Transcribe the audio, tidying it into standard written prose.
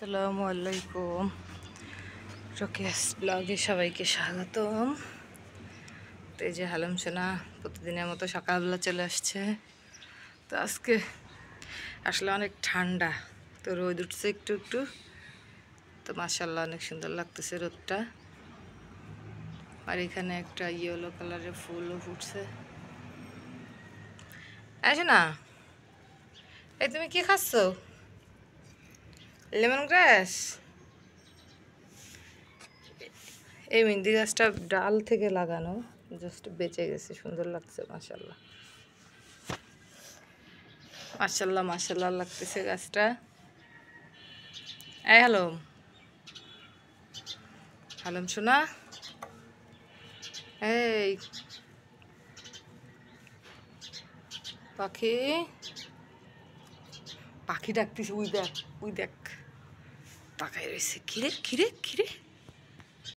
আসসালামু আলাইকুম। রোকেয়াস ব্লগে সবাইকে স্বাগতম। তো এই যে হালাম সোনা প্রতিদিনের মতো সকালবেলা চলে আসছে। তো আজকে আসলে অনেক ঠান্ডা, তো রোদ উঠছে একটু একটু। তো মাশাআল্লাহ অনেক সুন্দর লাগতেছে রোদটা। আর এখানে একটা ইয়েলো কালারের ফুলও ফুটছে। আসো না, এই তুমি কি খাচ্ছ? লেমন গ্রাস। এই মেহেন্দি গাছটা ডাল থেকে লাগানো, জাস্ট বেঁচে গেছে, সুন্দর লাগছে। মাশাআল্লাহ মাশাআল্লাহ মাশাআল্লাহ লাগতেছে গাছটা। এই হ্যালো হালাম শোনা, এই পাখি, পাখি ডাকতেছে। উই দেখ, উই দেখ, তাকাই রয়েছে। কিরে কিরে কিরে,